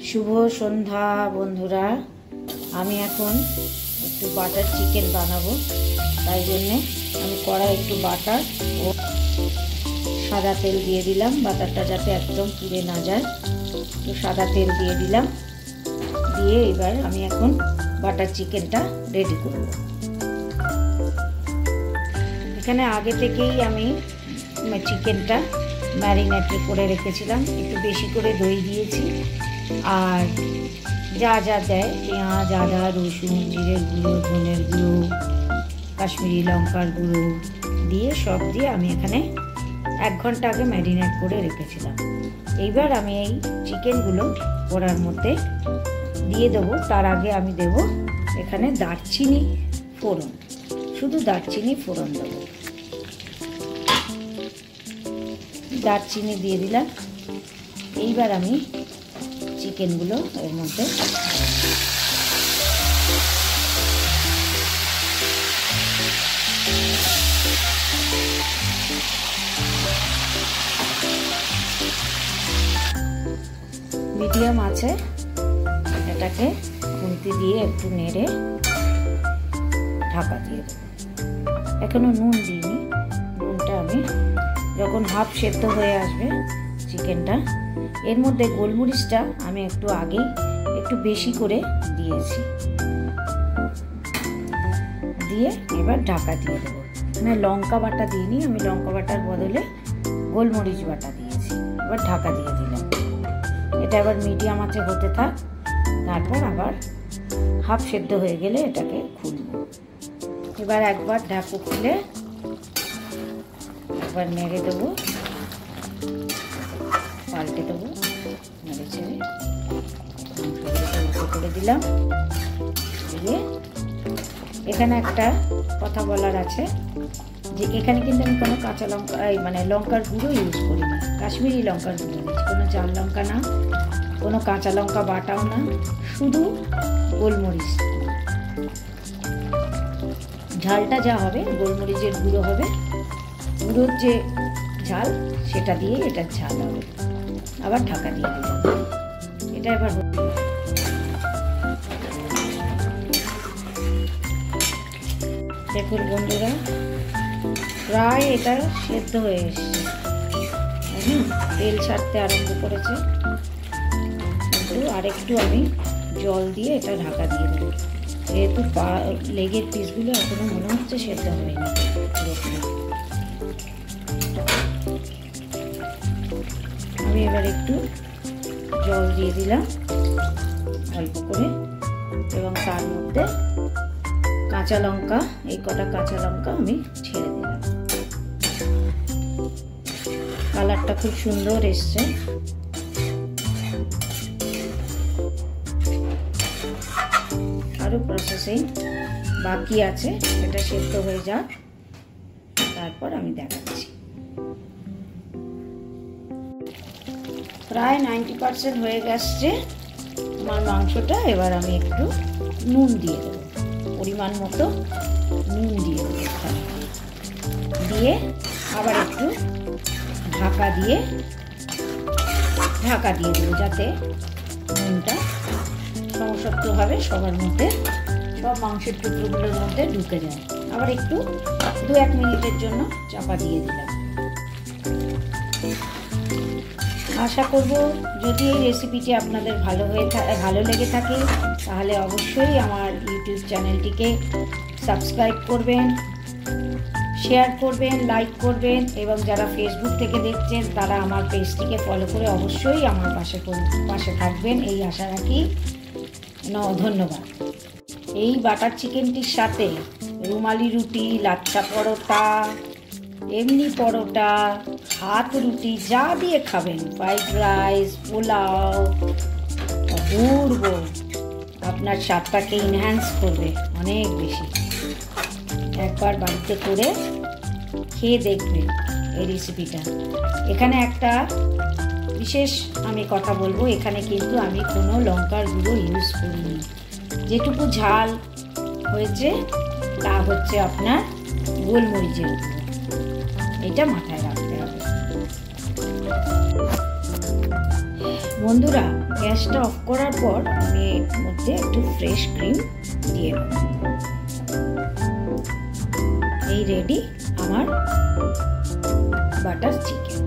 শুভ সন্ধ্যা বন্ধুরা। আমি এখন একটু বাটার চিকেন বানাবো, তাই জন্যে আমি কড়াই একটু বাটার ও সাদা তেল দিয়ে দিলাম। বাটারটা যাতে একদম পুড়ে না যায়, তো সাদা তেল দিয়ে দিলাম। দিয়ে এবার আমি এখন বাটার চিকেনটা রেডি করব। এখানে আগে থেকেই আমি চিকেনটা ম্যারিনেট করে রেখেছিলাম, একটু বেশি করে দই দিয়েছি। আর যা যা দেয়, পেঁয়াজ, আদা, রসুন, জিরের গুঁড়ো, ধনের গুঁড়ো, কাশ্মীরি লঙ্কার গুঁড়ো দিয়ে সব দিয়ে আমি এখানে 1 ঘন্টা আগে ম্যারিনেট করে রেখেছিলাম। এইবার আমি এই চিকেনগুলো কড়ার মধ্যে দিয়ে দেবো। তার আগে আমি দেব এখানে দারচিনি ফোড়ন, শুধু দারচিনি ফোড়ন দেবো। দারচিনি দিয়ে দিলাম। এইবার আমি চিকেনগুলো এর মধ্যে মিডিয়াম আছে, এটাকে খুন্তি দিয়ে একটু নেড়ে ঢাকা দিয়ে দেবো। এখনো নুন দিইনি, নুনটা আমি যখন হাফ সেদ্ধ হয়ে আসবে চিকেনটা, এর মধ্যে গোলমরিচটা আমি একটু আগেই একটু বেশি করে দিয়েছি। দিয়ে এবার ঢাকা দিয়ে দেবো। মানে লঙ্কা বাটা দিইনি, আমি লঙ্কা বাটার বদলে গোলমরিচ বাটা দিয়েছি। এবার ঢাকা দিয়ে দিলাম। এটা এবার মিডিয়াম আঁচে হতে থাক, তারপর আবার হাফ সেদ্ধ হয়ে গেলে এটাকে খুলব। এবার একবার ঢাকু খুলে একবার নেড়ে দেবো, পাল্টে দেবো, নেড়ে ছেড়ে উল্টো করে দিলাম। দিয়ে এখানে একটা কথা বলার আছে যে এখানে কিন্তু আমি কোনো কাঁচা লঙ্কা মানে লঙ্কার গুঁড়ো ইউজ করি না, কাশ্মীরি লঙ্কার গুঁড়ো নিয়েছি, কোনো ঝাল লঙ্কা না, কোনো কাঁচা লঙ্কা বাটাও না, শুধু গোলমরিচ। ঝালটা যা হবে গোলমরিচের গুঁড়ো হবে, গুঁড়োর যে ঝাল সেটা দিয়ে এটার ঝাল হবে। আবার ঢাকা দিয়ে দিলাম। এটা এবার দেখুন বন্ধুরা, প্রায় এটা সেদ্ধ হয়ে এসছে, তেল ছাড়তে আরম্ভ করেছে। কিন্তু আরেকটু আমি জল দিয়ে এটা ঢাকা দিয়ে দেবো, যেহেতু লেগের পিসগুলো এখনো মনে হচ্ছে সেদ্ধ হয়নি পুরোপুরি। আমি এবার একটু জল দিয়ে দিলাম অল্প করে, এবং তার মধ্যে কাঁচা লঙ্কা, এই কটা কাঁচা লঙ্কা আমি ছেড়ে দিলাম। কালারটা খুব সুন্দর এসছে। আরো প্রসেসিং বাকি আছে, এটা সেদ্ধ হয়ে যাক, তারপর আমি দেখাচ্ছি। প্রায় 90% হয়ে গেছে আমার মাংসটা। এবার আমি একটু নুন দিয়ে দেবো, পরিমাণ মতো নুন দিয়ে দেবো, দিয়ে আবার একটু ঢাকা দিয়ে দেবো, যাতে নুনটা সমসত্বভাবে সবার মধ্যে, সব মাংসের টুকরোগুলোর মধ্যে ঢুকে যায়। আবার একটু 2-1 মিনিটের জন্য চাপা দিয়ে দিলাম। আশা করব যদি এই রেসিপিটি আপনাদের ভালো লেগে থাকে, তাহলে অবশ্যই আমার ইউটিউব চ্যানেলটিকে সাবস্ক্রাইব করবেন, শেয়ার করবেন, লাইক করবেন, এবং যারা ফেসবুক থেকে দেখছেন তারা আমার পেজটিকে ফলো করে অবশ্যই আমার পাশে থাকবেন, এই আশা রাখি। ধন্যবাদ। এই বাটার চিকেনটির সাথে রুমালি রুটি, লাচ্ছা পরোটা, এমনি পরোটা, হাত রুটি, যা দিয়ে খাবেন, ফ্রাইড রাইস, পোলাও, অপূর্ব, আপনার স্বাদটাকে ইনহ্যান্স করবে অনেক বেশি। একবার বাড়িতে করে খেয়ে দেখবেন এই রেসিপিটা। এখানে একটা বিশেষ আমি কথা বলবো, এখানে কিন্তু আমি কোনো লঙ্কার গুঁড়ো ইউজ করিনি। যেটুকু ঝাল হয়েছে তা হচ্ছে আপনার গোলমরিচের গুঁড়ো, এটা মাথায় রাখতে হবে। বন্ধুরা, গ্যাসটা অফ করার পর আমি এর মধ্যে একটু ফ্রেশ ক্রিম দিয়ে দেব। এই রেডি আমার বাটার চিকেন।